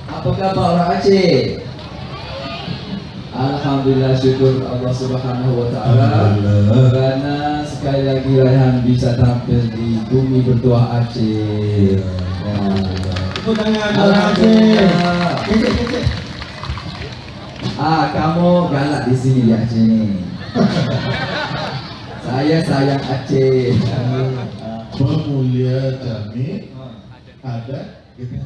Apa kabar orang Aceh? Alhamdulillah, syukur Allah Subhanahu wa taala karena sekali lagi Raihan bisa tampil di bumi bertuah Aceh. Tepuk tangan orang Aceh. Kamu galak di sini di Aceh nih. Saya sayang Aceh. Pemulia kami ada kita